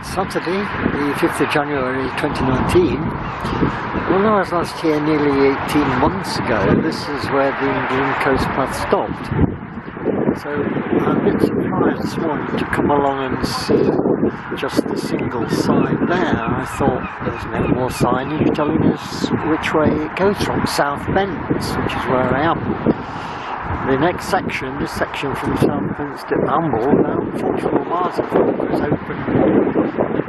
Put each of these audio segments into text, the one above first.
Saturday, the 5th of January 2019. When I was last here nearly 18 months ago, this is where the England coast path stopped. So I'm a bit surprised this morning to come along and see just the single sign there. I thought there's no more signage telling us which way it goes from South Bents, which is where I am. The next section, this section from South Bents to Amble, about 44 miles of it, was opened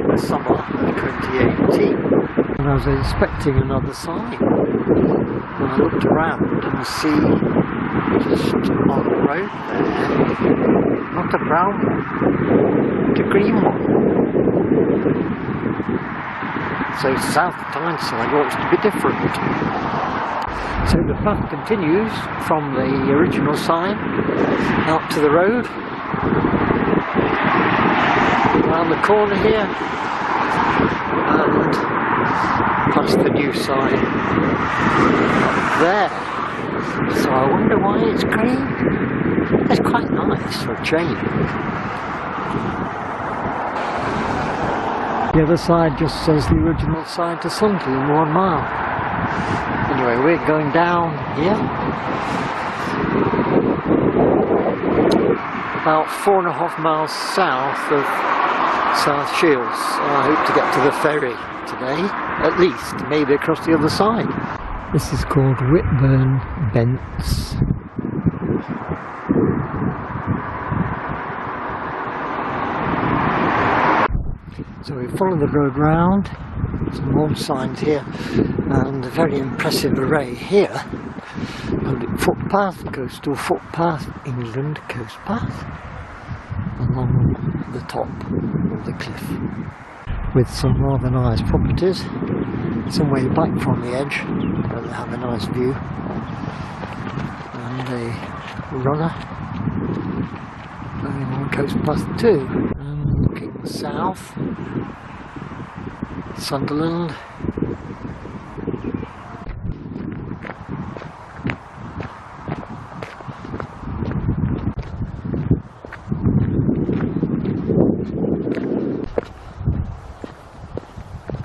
in the summer of 2018. And I was expecting another sign. And I looked around and see just on the road there, not a brown one, but a green one. So South Tyneside looks to be different. So the path continues from the original sign out to the road, around the corner here, and past the new sign there. So I wonder why it's green. It's quite nice for a change. The other side just says the original sign to Sunderland, 1 mile. Anyway, we're going down here, about 4.5 miles south of South Shields. I hope to get to the ferry today, at least, maybe across the other side. This is called Whitburn Bents. So we follow the road round, some more signs here, and a very impressive array here. Public footpath, coastal footpath, England coast path, along the top of the cliff, with some rather nice properties, some way back from the edge, but they have a nice view, and a runner going on coast path too. And looking south, Sunderland.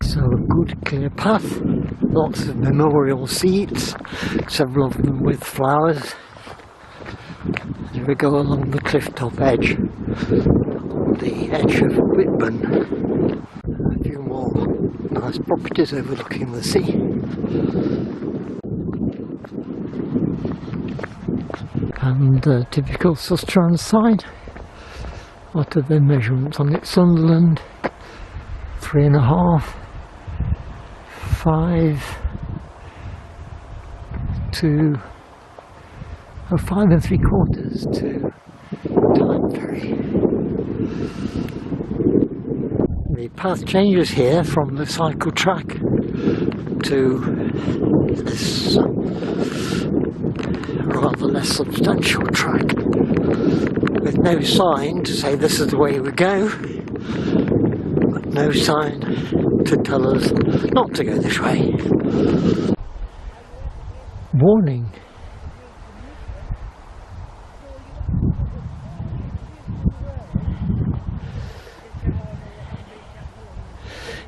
So a good clear path, lots of memorial seats, several of them with flowers. As we go along the cliff top edge, on the edge of Whitburn. A few more nice properties overlooking the sea. And a typical Sustrans sign. What are the measurements on it? Sunderland, 3.5, 5 to 5 3/4 to Tyne Ferry. The path changes here from the cycle track to this rather less substantial track with no sign to say this is the way we go, but no sign to tell us not to go this way. Warning.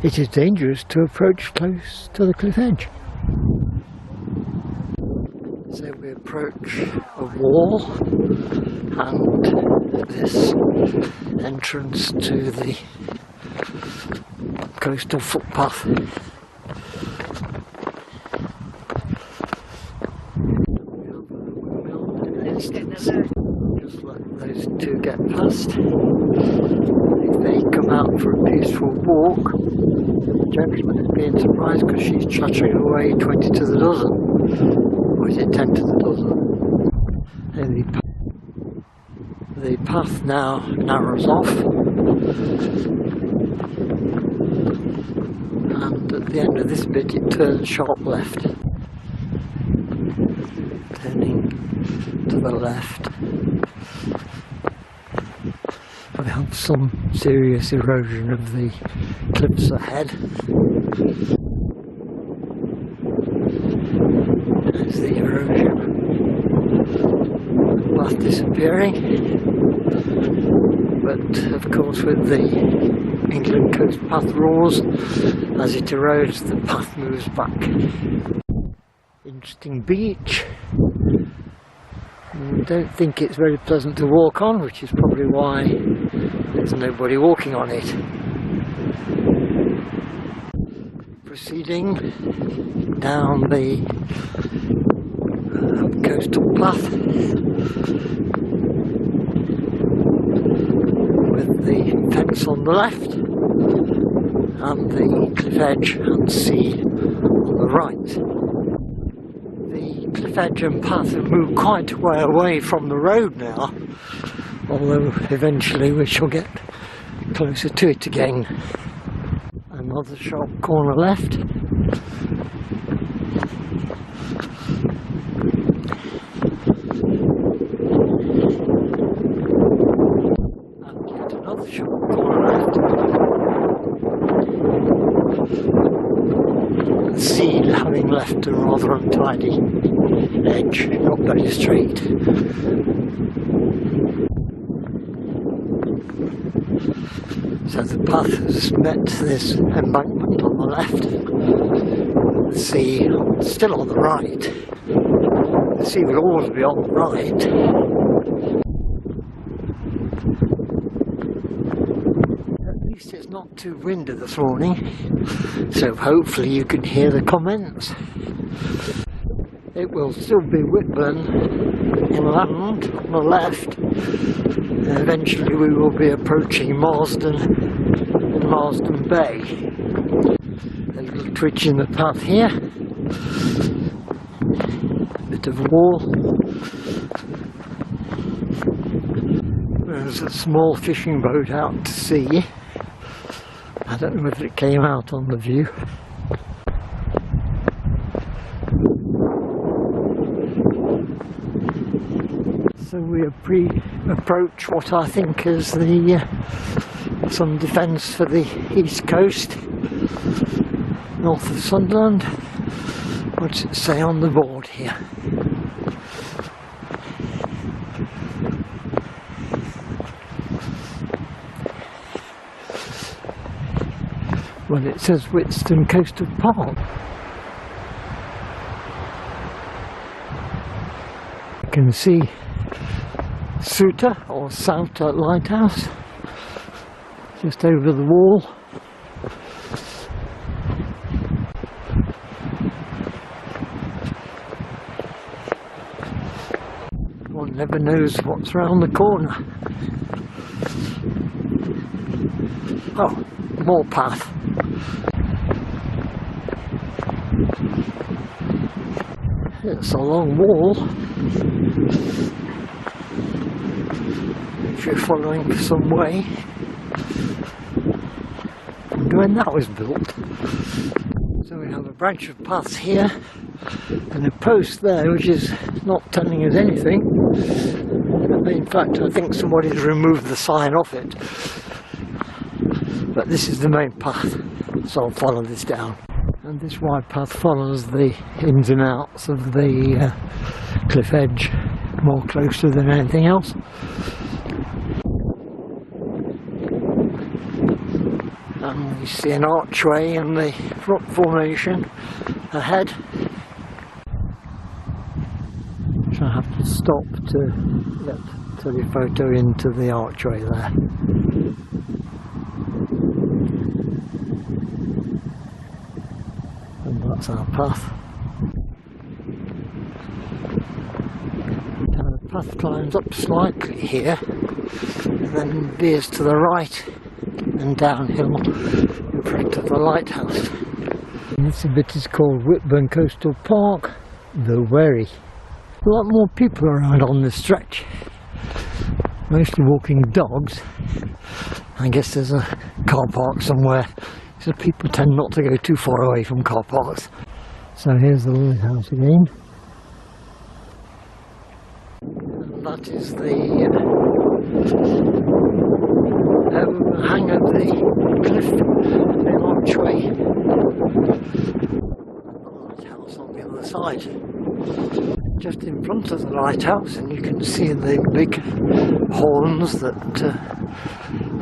It is dangerous to approach close to the cliff edge. So we approach a wall and this entrance to the coastal footpath. Just let those two get past. If they come out for a peaceful walk, the gentleman is being surprised because she's chattering away 20 to the dozen. Or is it 10 to the dozen? And the path now narrows off. And at the end of this bit it turns sharp left. Turning to the left. We have some serious erosion of the cliffs ahead. There's the erosion. The path disappearing. But of course with the England Coast Path roars. As it erodes, the path moves back. Interesting beach. I don't think it's very pleasant to walk on, which is probably why there's nobody walking on it. Proceeding down the coastal path with the fence on the left and the cliff edge and sea on the right. The cliff edge and path have moved quite a way away from the road now, although eventually we shall get closer to it again. Another sharp corner left. And yet another sharp corner left. The sea having left a rather untidy edge, not very straight. So the path has met this embankment on the left, the sea still on the right. The sea will always be on the right. At least it's not too windy this morning, so hopefully you can hear the comments. It will still be Whitburn inland on the left. Eventually we will be approaching Marsden Bay. A little twitch in the path here. Bit of a wall. There's a small fishing boat out to sea. I don't know whether it came out on the view. So we approach what I think is the some defence for the east coast, north of Sunderland. What's it say on the board here? Well, it says Whitstone Coastal Park. You can see Suter or Souter Lighthouse just over the wall. One never knows what's round the corner. Oh, more path. It's a long wall. If you're following some way. When that was built. So we have a branch of paths here and a post there which is not telling us anything. In fact, I think somebody's removed the sign off it. But this is the main path, so I'll follow this down. And this wide path follows the ins and outs of the cliff edge more closely than anything else. And we see an archway in the rock formation ahead. So I have to stop to get telephoto into the archway there. And that's our path. And the path climbs up slightly here and then veers to the right and downhill in front of the lighthouse. And this bit is called Whitburn Coastal Park, the Wherry. A lot more people around on this stretch, mostly walking dogs. I guess there's a car park somewhere, so people tend not to go too far away from car parks. So here's the lighthouse again. And that is the overhang of the cliff, the archway. The lighthouse on the other side. Just in front of the lighthouse, and you can see the big horns that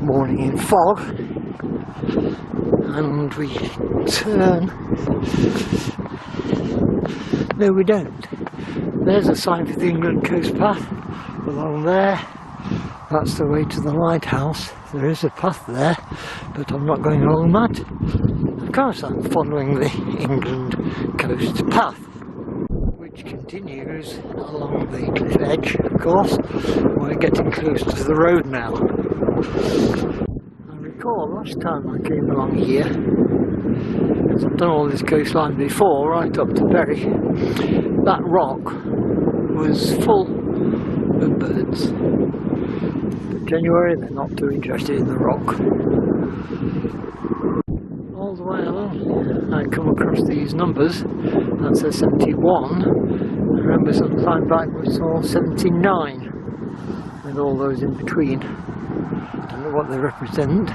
morning in fog. and we turn. No, we don't. There's a sign for the England Coast Path along there. That's the way to the lighthouse. There is a path there, but I'm not going along that. Of course I'm following the England Coast Path, which continues along the cliff edge, of course. We're getting close to the road now. I recall last time I came along here, because I've done all this coastline before, right up to Ferry, that rock was full of birds. But January, they're not too interested in the rock. All the way along, I come across these numbers. That says 71. I remember some time back we saw 79, and all those in between. Don't know what they represent.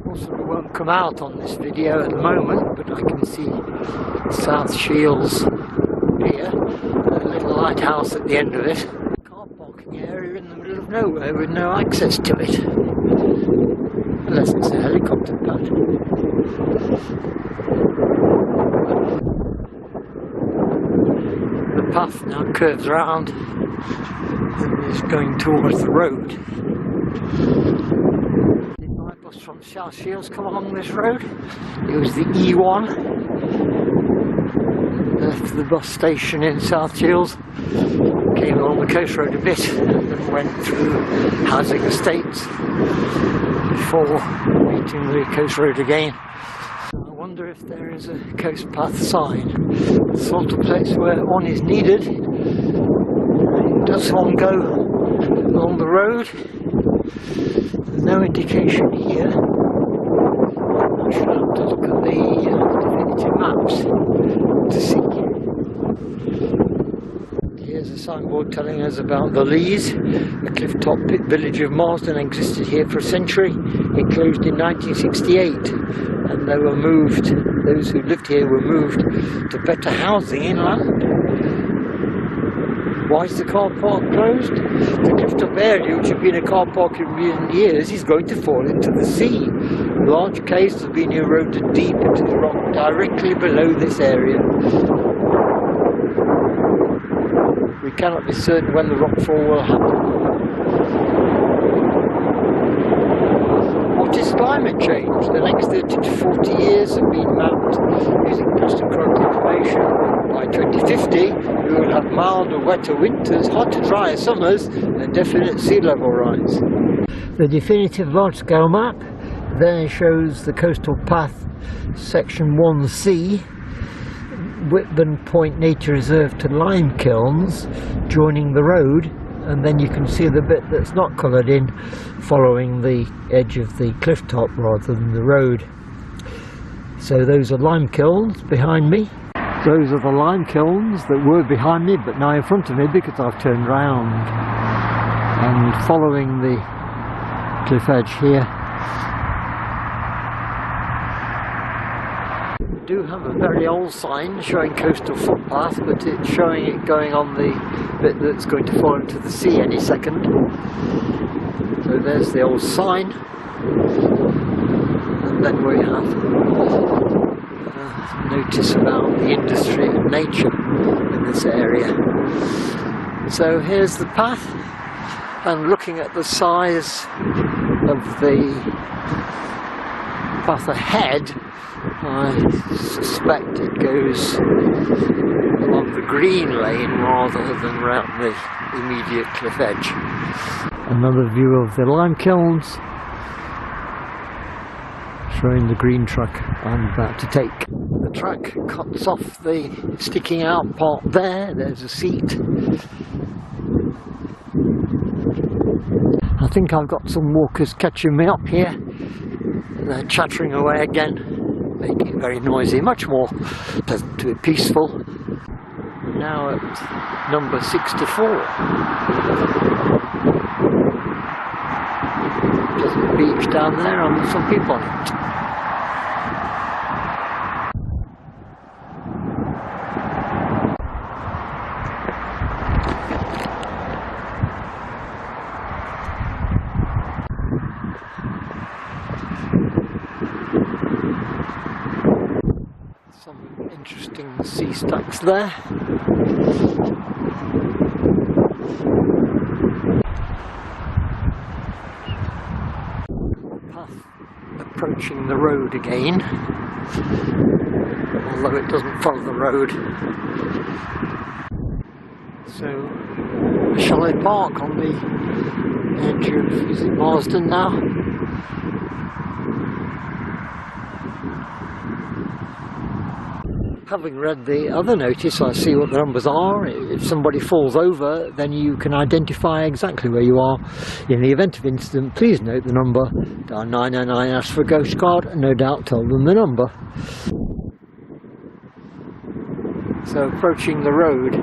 Also, it won't come out on this video at the moment, but I can see South Shields here, a little lighthouse at the end of it. Car parking area in the middle of nowhere with no access to it. Unless it's a helicopter pad. The path now curves around and is going towards the road. Did my bus from South Shields come along this road? It was the E1. Left the bus station in South Shields, came along the coast road a bit, and then went through housing estates before meeting the coast road again. I wonder if there is a coast path sign, the sort of place where one is needed. Does one go along the road? There's no indication here. I should have to look at the definitive maps to see. Here's a signboard telling us about the Lees. The cliff-top village of Marsden existed here for a century. It closed in 1968, and they were moved. Those who lived here were moved to better housing inland. Why is the car park closed? The cliff-top area, which had been a car park in recent years, is going to fall into the sea. Large caves have been eroded deep into the rock directly below this area. We cannot be certain when the rockfall will happen. What is climate change? The next 30 to 40 years have been mapped using post-critical information. By 2050, we will have milder, wetter winters, hotter, drier summers, and definite sea level rise. The definitive large-scale map there shows the coastal path, section 1C, Whitburn Point Nature Reserve to Lime Kilns, joining the road, and then you can see the bit that's not coloured in, following the edge of the cliff top rather than the road. So those are lime kilns behind me. Those are the lime kilns that were behind me but now in front of me because I've turned round. And following the cliff edge here, we do have a very old sign showing coastal footpath, but it's showing it going on the bit that's going to fall into the sea any second. So there's the old sign, and then we have notice about the industry and nature in this area. So here's the path, and looking at the size of the path ahead, I suspect it goes along the green lane rather than round the immediate cliff edge. Another view of the lime kilns, showing the green truck I'm about to take. The truck cuts off the sticking out part there, there's a seat. I think I've got some walkers catching me up here. They're chattering away again, making it very noisy, much more pleasant to be peaceful. Now at number 64. Pleasant beach down there, and some people on it. floating sea stacks there. Path approaching the road again, although it doesn't follow the road. So, shall I park on the edge of, is it Marsden now? Having read the other notice, I see what the numbers are. If somebody falls over, then you can identify exactly where you are. In the event of incident, please note the number. Dial 999, ask for a ghost card, and no doubt tell them the number. So approaching the road,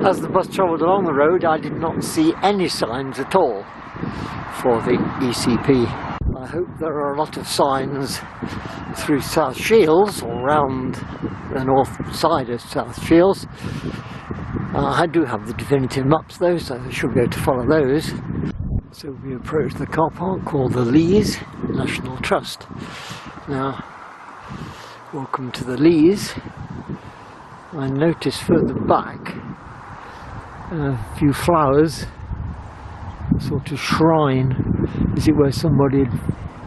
as the bus travelled along the road, I did not see any signs at all for the ECP. I hope there are a lot of signs through South Shields or around the north side of South Shields. I do have the definitive maps though, so I should be able to follow those. So we approach the car park called the Lees National Trust. Now, welcome to the Lees. I notice further back a few flowers, a sort of shrine. Is it where somebody had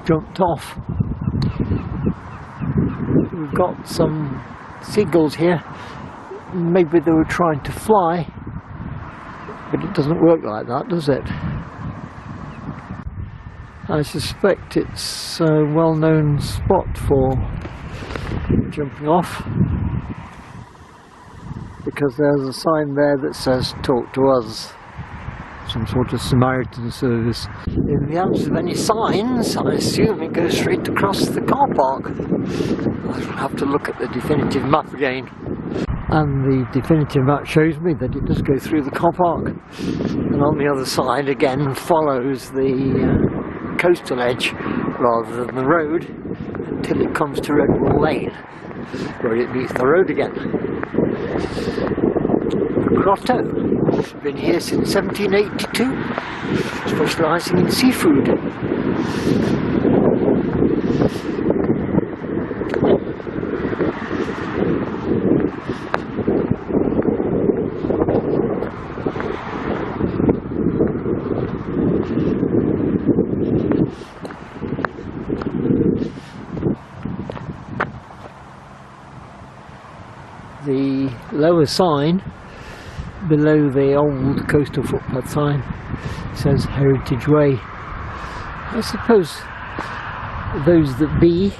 jumped off? We've got some seagulls here. Maybe they were trying to fly, but it doesn't work like that, does it? I suspect it's a well-known spot for jumping off, because there's a sign there that says "Talk to us," some sort of Samaritan service. In the absence of any signs, I assume it goes straight across the car park. I'll have to look at the definitive map again. And the definitive map shows me that it does go through the car park, and on the other side again follows the coastal edge rather than the road until it comes to Redwall Lane, where it meets the road again. The grotto has been here since 1782, specialising in seafood. The lower sign below the old coastal footpath sign says Heritage Way. I suppose those that be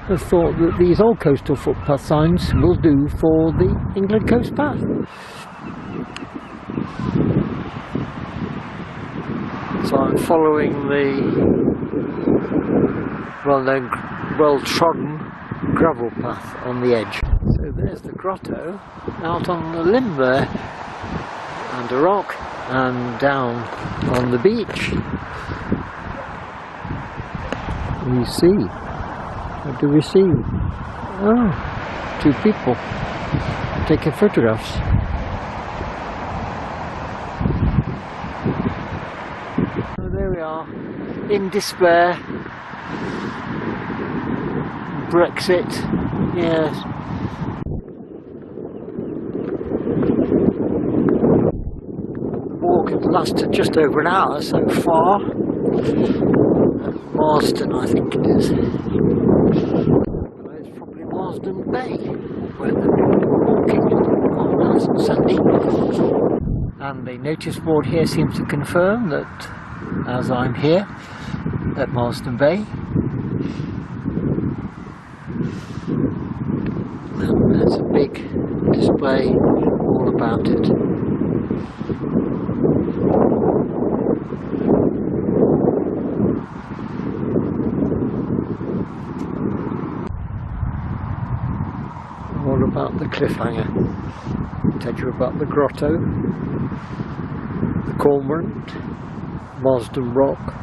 have thought that these old coastal footpath signs will do for the England Coast Path. So I'm following the well-known, well-trodden gravel path on the edge. So there's the grotto out on the limb there, and a rock, and down on the beach. We see. What do we see? Oh, two people taking photographs. So there we are, in despair. Brexit, yes. The walk had lasted just over an hour so far. Marsden, I think it is. It's probably Marsden Bay, where the people are walking on nice and sunny. And the notice board here seems to confirm that, as I'm here at Marsden Bay, there's a big display all about it. All about the cliffhanger. Tell you about the grotto, the cormorant, Marsden Rock.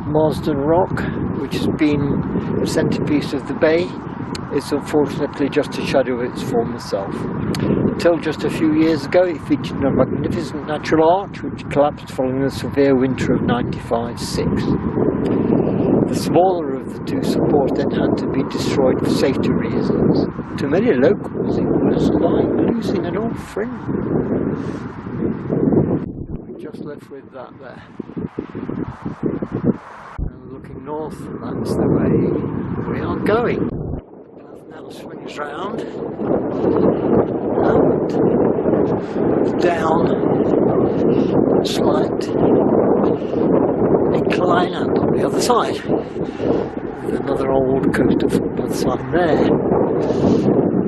Marsden Rock, which has been the centrepiece of the bay, is unfortunately just a shadow of its former self. Until just a few years ago, it featured a magnificent natural arch which collapsed following the severe winter of 95-6. The smaller of the two support then had to be destroyed for safety reasons. To many locals it was like losing an old friend. We just left with that there. And looking north, that's the way we are going. The path now swings round and down a slight incline and on the other side with another old coastal footpath sign there.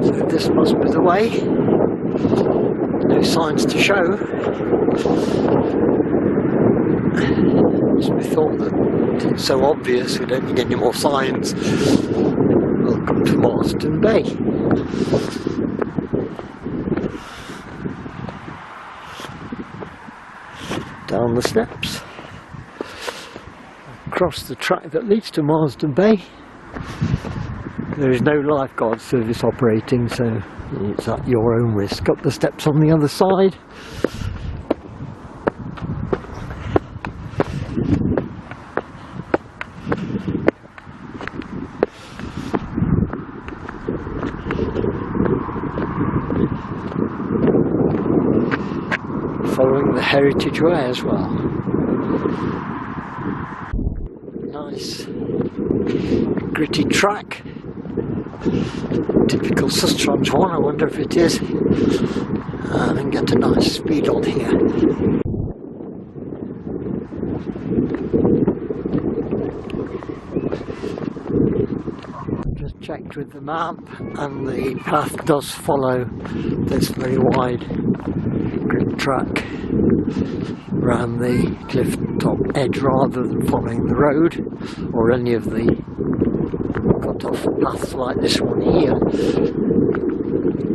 So this must be the way. No signs to show. We thought that it's so obvious we don't need any more signs. Welcome to Marsden Bay. Down the steps, across the track that leads to Marsden Bay. There is no lifeguard service operating, so it's at your own risk. Up the steps on the other side. Following the heritage way as well. Nice gritty track. Typical Sustrans one, I wonder if it is. And get a nice speed on here. Just checked with the map and the path does follow this very wide grit track around the cliff top edge rather than following the road or any of the cut off paths like this one here.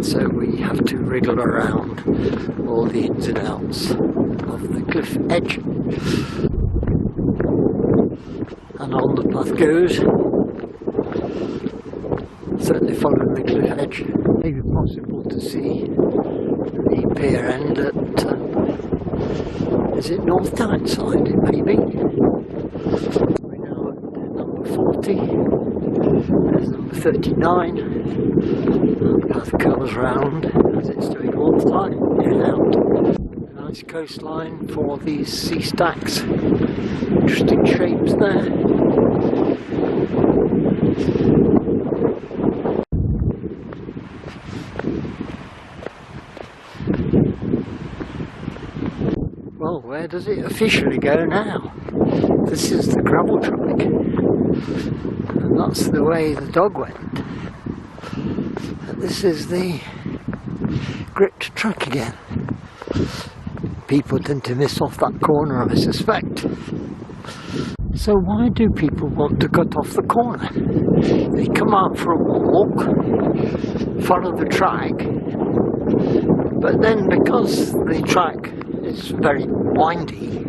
So we have to wriggle around all the ins and outs of the cliff edge. And on the path goes, certainly following the cliff edge. Maybe possible to see the pier end at, is it North Tyneside? It may be. We're now at number 40, there's number 39, the path curls round as it's doing all the time, in and out. A nice coastline for these sea stacks, interesting shapes there. Well, where does it officially go now? This is the gravel track, and that's the way the dog went. And this is the grit track again. People tend to miss off that corner, I suspect. So why do people want to cut off the corner? They come out for a walk, follow the track, but then because the track is very windy,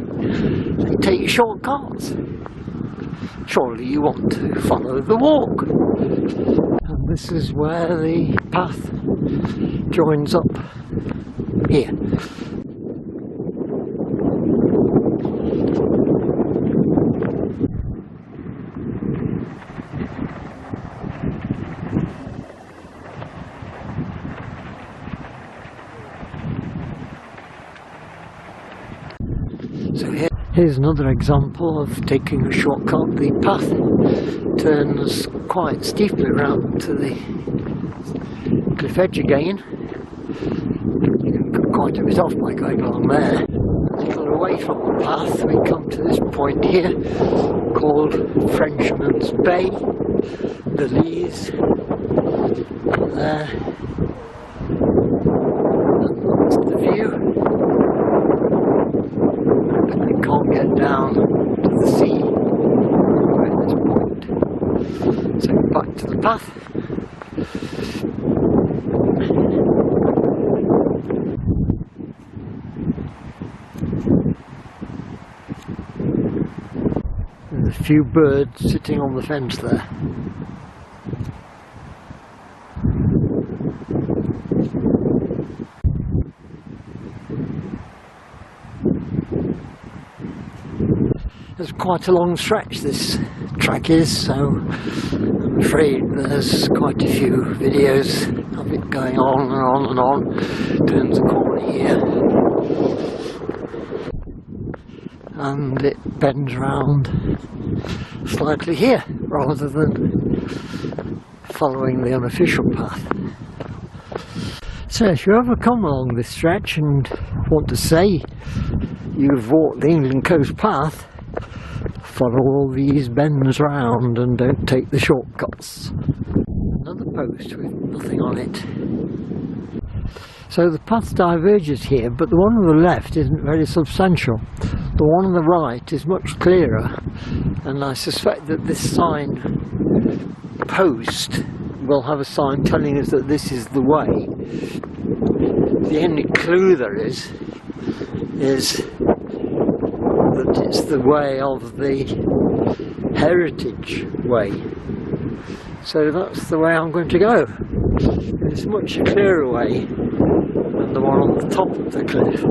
they take shortcuts. Surely you want to follow the walk. And this is where the path joins up here. So here's another example of taking a shortcut. The path turns quite steeply around to the cliff edge again. You can cut quite a bit off by going along there. A little away from the path we come to this point here called Frenchman's Bay, the Lees, there, and that's the view. You can't get down to the sea at this point. So back to the path. There's a few birds sitting on the fence there. There's quite a long stretch this track is, so I'm afraid there's quite a few videos of it going on and on and on. Turns a corner here and it bends round slightly here rather than following the unofficial path. So if you ever come along this stretch and want to say you've walked the England Coast Path, follow all these bends round and don't take the shortcuts. Another post with nothing on it. So the path diverges here, but the one on the left isn't very substantial. The one on the right is much clearer, and I suspect that this sign post will have a sign telling us that this is the way. The only clue there is that it's the way of the heritage way. So that's the way I'm going to go. It's a much clearer way than the one on the top of the cliff.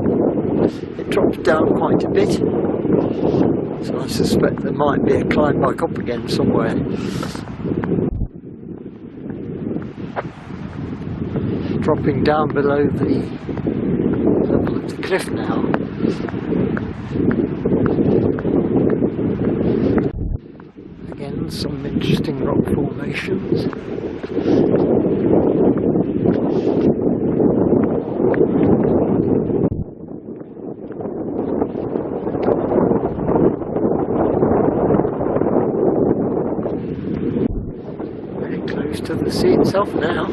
It drops down quite a bit, so I suspect there might be a climb back up again somewhere. Dropping down below the level of the cliff now. Again, some interesting rock formations. Very close to the sea itself now.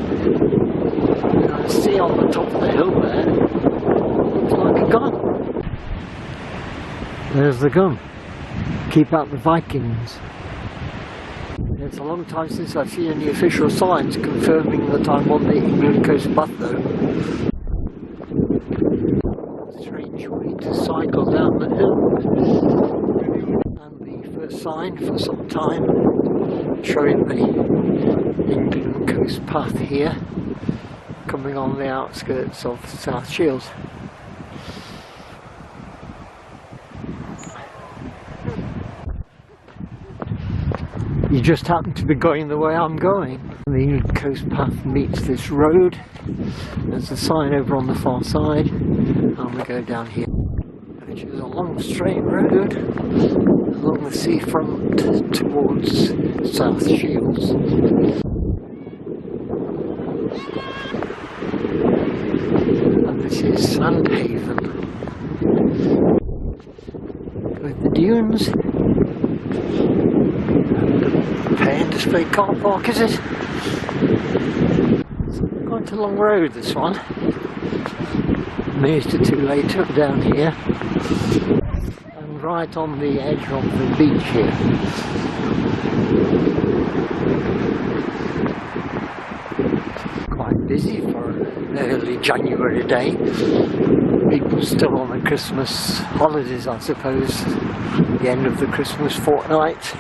I see on the top of the hill there, looks like a gun. There's the gun. Keep out the Vikings. It's a long time since I've seen any official signs confirming that I'm on the England Coast Path though. Strange way to cycle down the hill. And the first sign for some time showing the England Coast Path here, coming on the outskirts of South Shields. You just happen to be going the way I'm going. The England Coast Path meets this road. There's a sign over on the far side, and we go down here, which is a long straight road along the seafront towards South Shields. And this is Sandhaven with the dunes. Pay and display car park, is it? It's quite a long road, this one. Amazed it's too late to come down here. And right on the edge of the beach here. Quite busy for an early January day. People still on the Christmas holidays, I suppose. The end of the Christmas fortnight.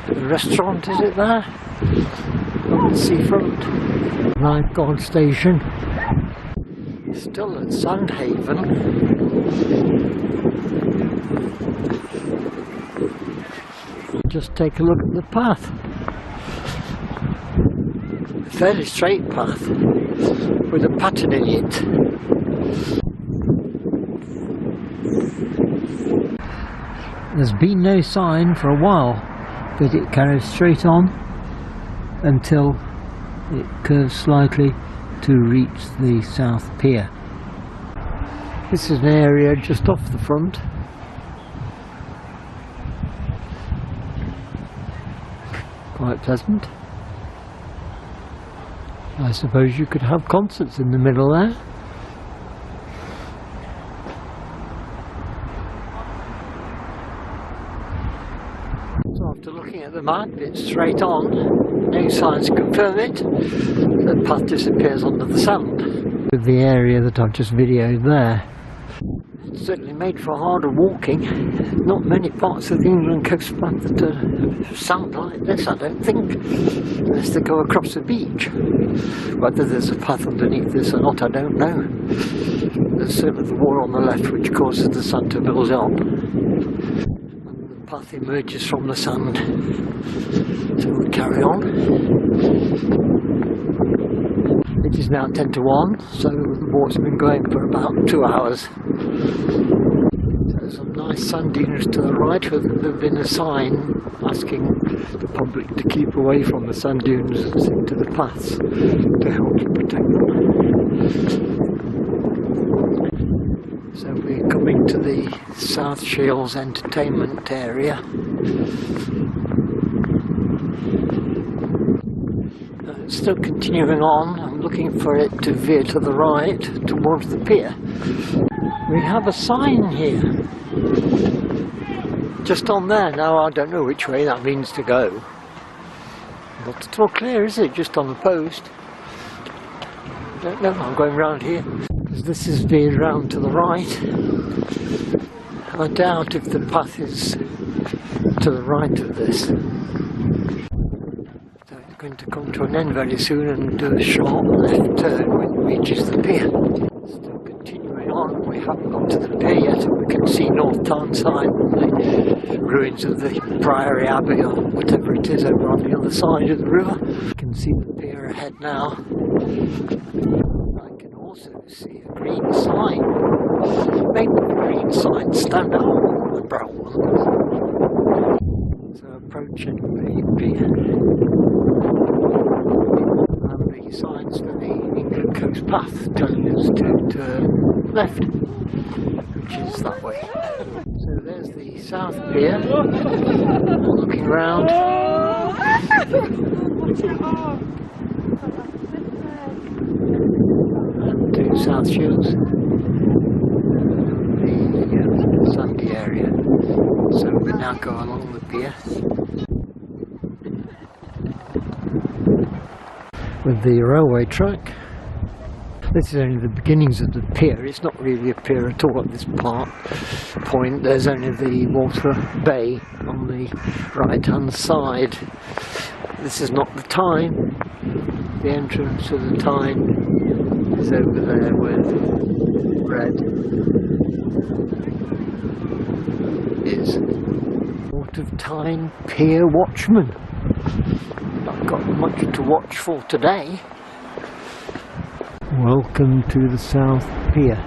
The restaurant, is it there? On the seafront. Lifeguard station. Still at Sandhaven. Just take a look at the path. A fairly straight path with a pattern in it. There's been no sign for a while, but it carries straight on until it curves slightly to reach the South Pier. This is an area just off the front. Quite pleasant. I suppose you could have concerts in the middle there. So after looking at the map, it's straight on. No signs confirm it. The path disappears under the sand. With the area that I've just videoed there. It's certainly made for harder walking. Not many parts of the England Coast Path that are sand like this, I don't think, unless they go across the beach. Whether there's a path underneath this or not, I don't know. there's certainly the wall on the left which causes the sand to build up. And the path emerges from the sand. So we carry on. It is now 10 to 1, so the walk's been going for about 2 hours. So some nice sand dunes to the right, where there's been a sign asking the public to keep away from the sand dunes into the paths to help protect them. So we're coming to the South Shields entertainment area. Still continuing on, I'm looking for it to veer to the right towards the pier. We have a sign here, just on there. Now I don't know which way that means to go. Not at all clear, is it? Just on the post. Don't know, I'm going round here, because this is veered round to the right. I doubt if the path is to the right of this. Going to come to an end very soon and do a sharp left turn when it reaches the pier. Still continuing on, we haven't got to the pier yet, and we can see North Tarnside and the ruins of the Priory Abbey or whatever it is over on the other side of the river. You can see the pier ahead now. I can also see a green sign. Make the green sign stand out on the brown one. So approaching the pier. Signs for the England Coast Path telling us to turn left, which is that way. So there's the South Pier, looking round. And to South Shields, the sandy area. So we now go along the pier. With the railway track. This is only the beginnings of the pier. It's not really a pier at all at this point. There's only the water bay on the right hand side. This is not the Tyne. The entrance to the Tyne is over there with red. Is Port of Tyne Pier Watchman. Not got much to watch for today. Welcome to the South Pier.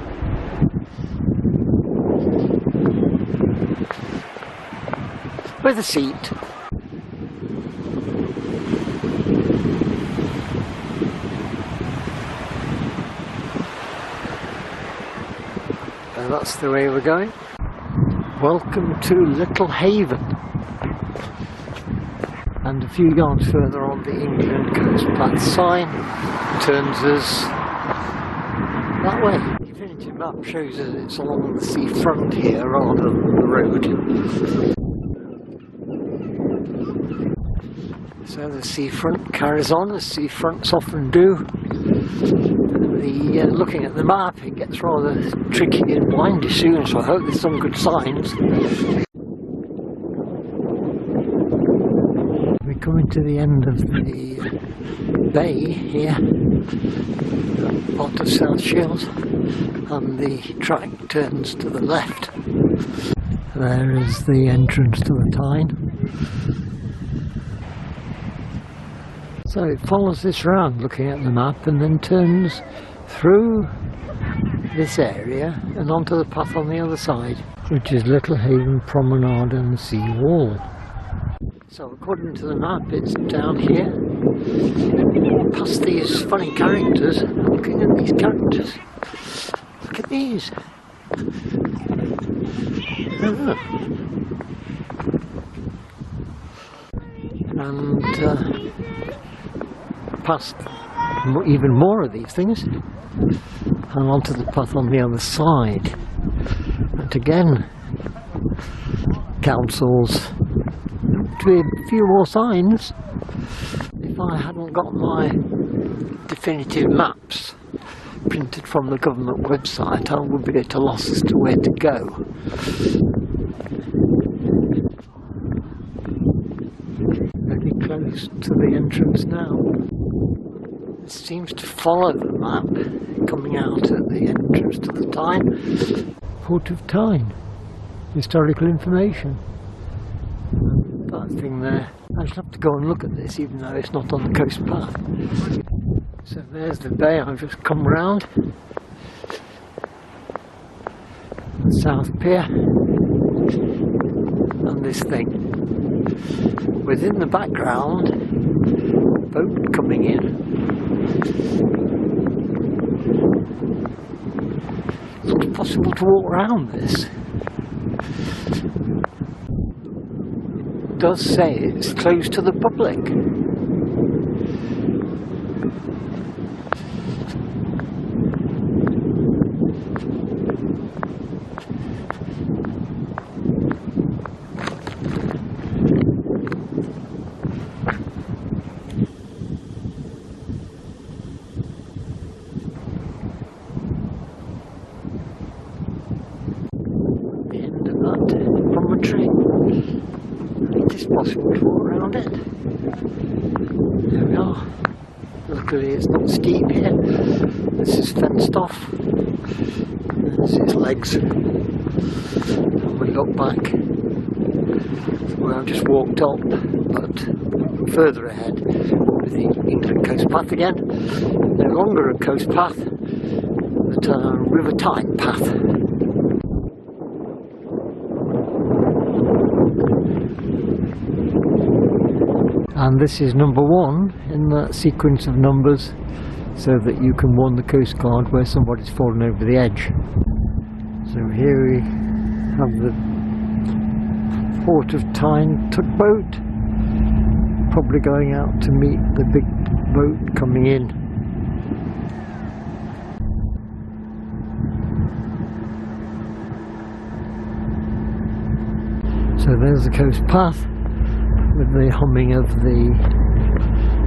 With a seat. And that's the way we're going. Welcome to Little Haven. And a few yards further on, the England Coast Path sign turns us that way. The definitive map shows us it's along the seafront here rather than the road. So the seafront carries on, as seafronts often do. Looking at the map, it gets rather tricky and blindy soon, so I hope there's some good signs. Coming to the end of the bay here, part of South Shields, and the track turns to the left. There is the entrance to the Tyne. So it follows this round looking at the map and then turns through this area and onto the path on the other side, which is Little Haven Promenade and Sea Wall. So according to the map, it's down here, past these funny characters. Looking at these characters, look at these. And past even more of these things, and onto the path on the other side. And again, councils. To be a few more signs. If I hadn't got my definitive maps printed from the government website, I would be at a loss as to where to go. Very close to the entrance now. It seems to follow the map coming out at the entrance to the Tyne. Port of Tyne. Historical information. That thing there. I shall have to go and look at this even though it's not on the coast path. So there's the bay I've just come round. The South Pier. And this thing. Within the background, a boat coming in. It's not possible to walk around this. It does say it's closed to the public. It is possible to walk around it. There we are. Luckily it's not steep here. This is fenced off. There's its legs. And we look back where I've just walked up, but further ahead with the England coast path again. No longer a coast path, but a River Tyne path. And this is number 1 in that sequence of numbers so that you can warn the Coast Guard where somebody's fallen over the edge. So here we have the Port of Tyne tugboat, probably going out to meet the big boat coming in. So there's the coast path, with the humming of the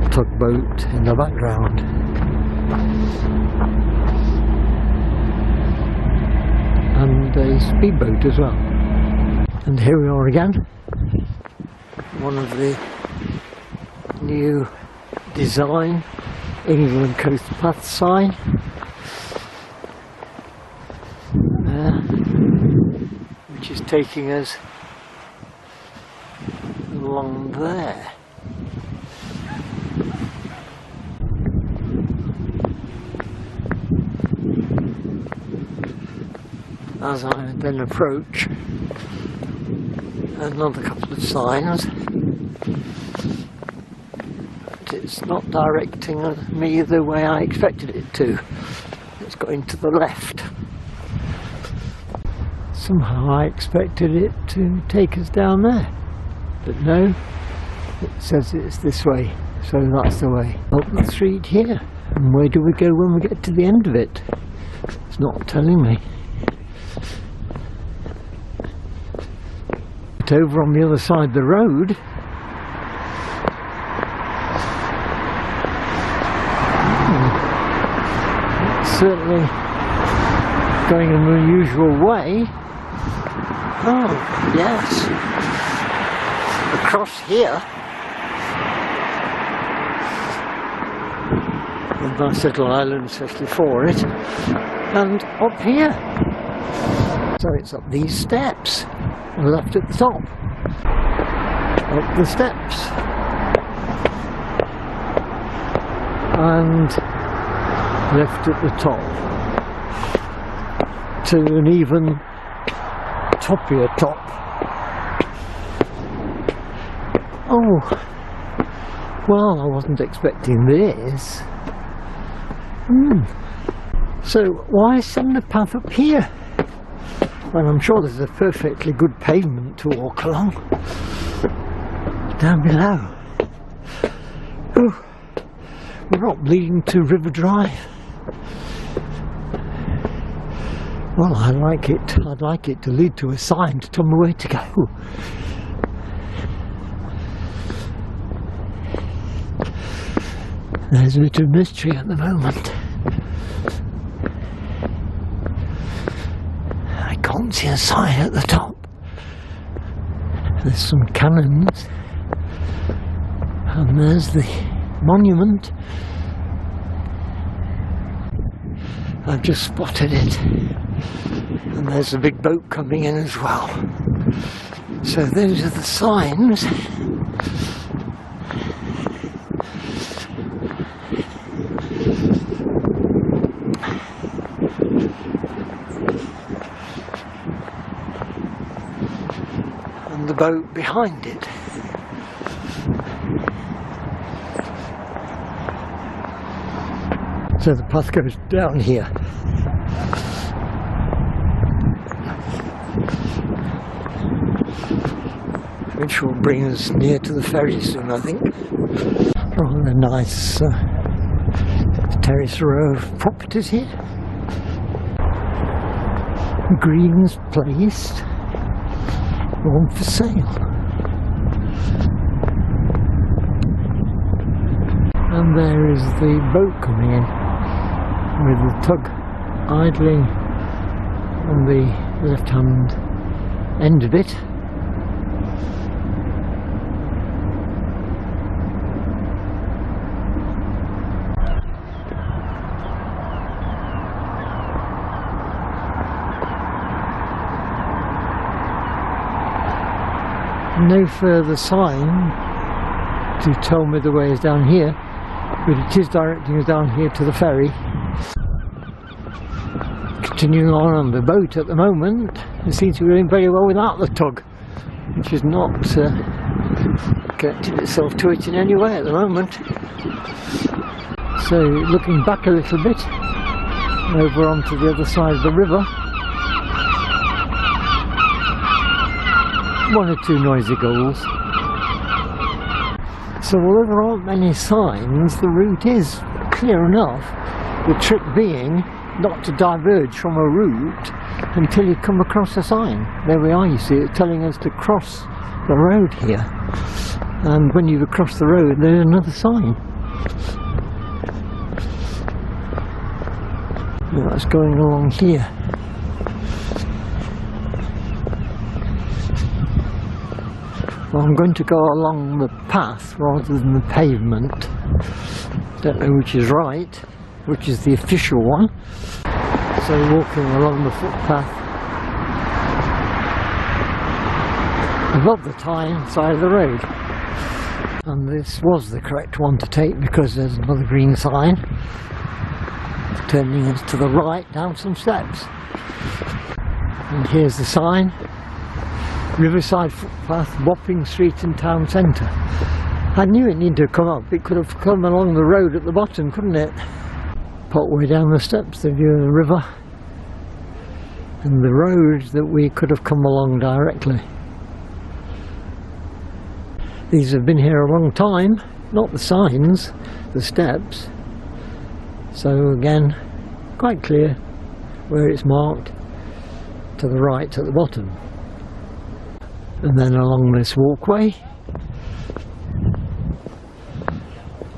tugboat in the background. And a speedboat as well. And here we are again. One of the new design England Coast Path sign. Which is taking us along there. As I then approach, another couple of signs, but it's not directing me the way I expected it to. It's going to the left. Somehow I expected it to take us down there. But no, it says it's this way, so that's the way. Up the street here. And where do we go when we get to the end of it? It's not telling me. But over on the other side of the road, it's certainly going an unusual way. Oh, yes. Across here, a nice little island, especially for it, and up here. So it's up these steps, left at the top, up the steps, and left at the top, to an even toppier top. Oh, well, I wasn't expecting this. So why send the path up here? Well, I'm sure there's a perfectly good pavement to walk along down below. Oh, we're up leading to River Drive. Well, I'd like it to lead to a sign to tell me where to go. There's a bit of mystery at the moment. I can't see a sign at the top. There's some cannons. 'cannons. And there's the monument. I've just spotted it, and there's a big boat coming in as well. So those are the signs. And the boat behind it. So the path goes down here. Which will bring us near to the ferry soon, I think. Rather nice terrace row of properties here. Greens placed, one for sale. And there is the boat coming in, with the tug idling on the left hand end of it. No further sign to tell me the way is down here, but it is directing us down here to the ferry. Continuing on the boat at the moment, it seems to be doing very well without the tug, which has not connected itself to it in any way at the moment. So looking back a little bit, over onto the other side of the river, one or two noisy gulls. So although there aren't many signs, the route is clear enough. The trick being not to diverge from a route until you come across a sign. There we are, you see, it's telling us to cross the road here. And when you've crossed the road, there's another sign. Well, that's going along here. Well, I'm going to go along the path rather than the pavement. Don't know which is right, which is the official one. So walking along the footpath above the side of the road. And this was the correct one to take because there's another green sign turning us to the right down some steps. And here's the sign. Riverside footpath, Wapping Street and Town Centre. I knew it needed to come up. It could have come along the road at the bottom, couldn't it? Part way down the steps, the view of the river and the road that we could have come along directly. These have been here a long time, not the signs, the steps. So again, quite clear where it's marked, to the right at the bottom. And then along this walkway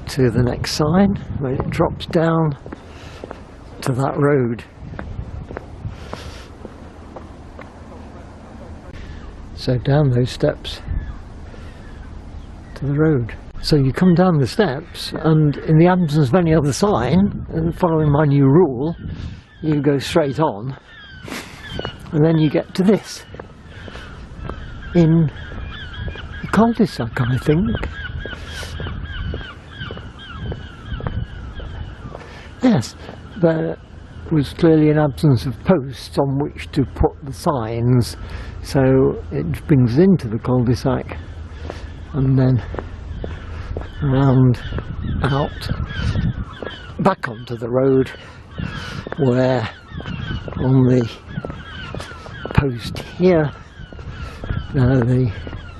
to the next sign where it drops down to that road. So down those steps to the road. So you come down the steps and in the absence of any other sign, and following my new rule, you go straight on and then you get to this. In the cul-de-sac, I think. Yes, there was clearly an absence of posts on which to put the signs, so it brings into the cul-de-sac and then round out back onto the road, where on the post here the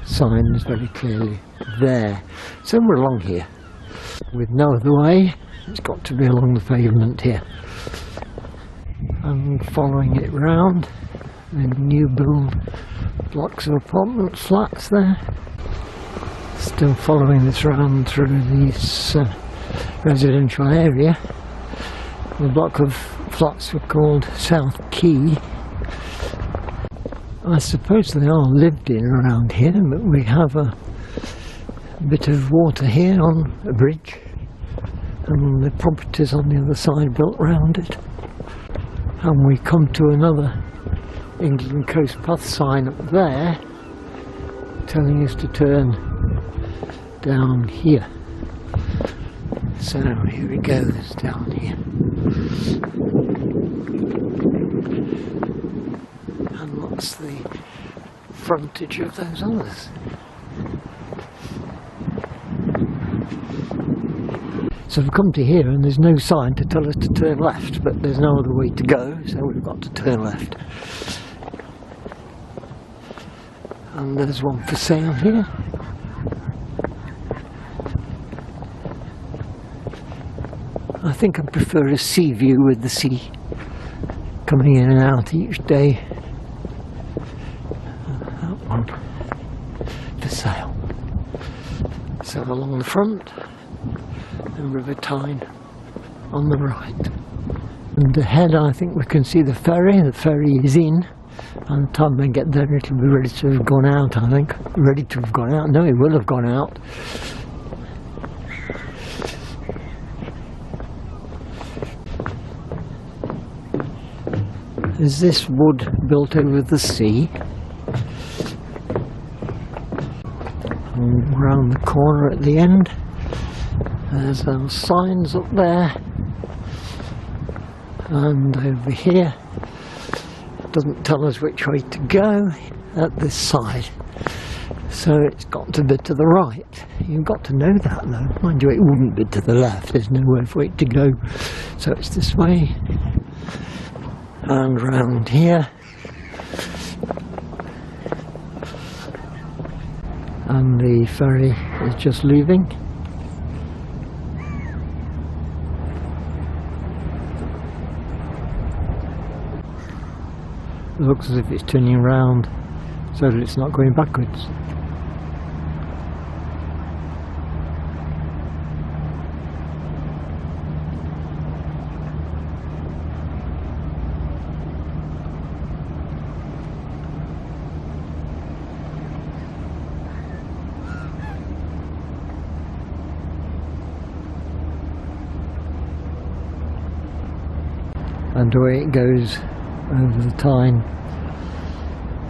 sign is very clearly there. So we're along here with no other way. It's got to be along the pavement here. And following it round, the new build blocks of apartment flats there. Still following this round through this residential area. The block of flats were called South Quay. I suppose they are lived in around here, but we have a bit of water here on a bridge and the properties on the other side built round it. And we come to another England Coast Path sign up there telling us to turn down here. So here it goes, down here. And what's the frontage of those others? So we've come to here and there's no sign to tell us to turn left, but there's no other way to go, so we've got to turn left. And there's one for sale here. I think I prefer a sea view with the sea coming in and out each day. That one for sale. So along the front, and River Tyne on the right. And ahead I think we can see the ferry. The ferry is in. By the time they get there it'll be ready to have gone out, I think. Ready to have gone out? No, it will have gone out. There's this wood built over the sea. And around the corner at the end there's some signs up there. And over here doesn't tell us which way to go at this side. So it's got to be to the right. You've got to know that though. Mind you, it wouldn't be to the left. There's nowhere for it to go. So it's this way. And round here. And the ferry is just leaving. It looks as if it's turning around so that it's not going backwards. And away it goes over the Tyne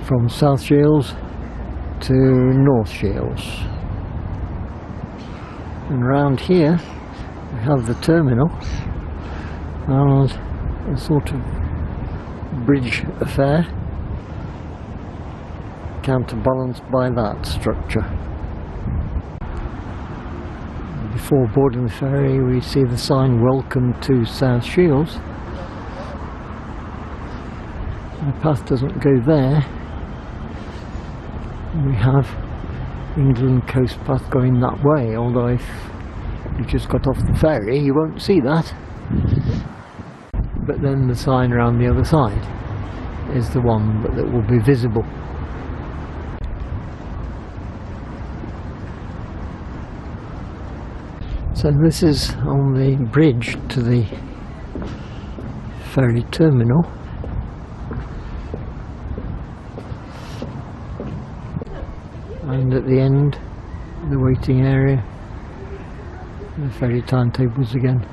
from South Shields to North Shields. And around here we have the terminal and a sort of bridge affair counterbalanced by that structure. Before boarding the ferry we see the sign "Welcome to South Shields." The path doesn't go there. We have England Coast Path going that way, although if you just got off the ferry you won't see that. But then the sign around the other side is the one that will be visible. So this is on the bridge to the ferry terminal. And at the end, the waiting area, the ferry timetables again.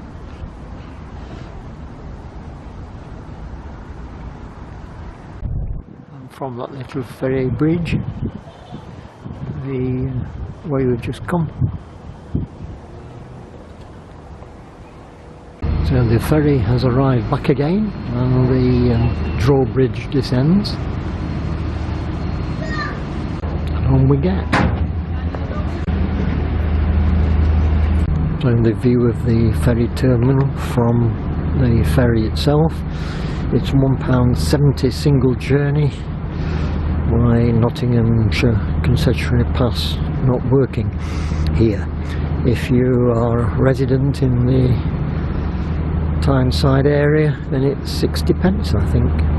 And from that little ferry bridge, the way we've just come. So the ferry has arrived back again, and the drawbridge descends. On we get. And the view of the ferry terminal from the ferry itself. It's £1.70 single journey by Nottinghamshire Concessionary Pass not working here. If you are a resident in the Tyneside area then it's 60 pence I think.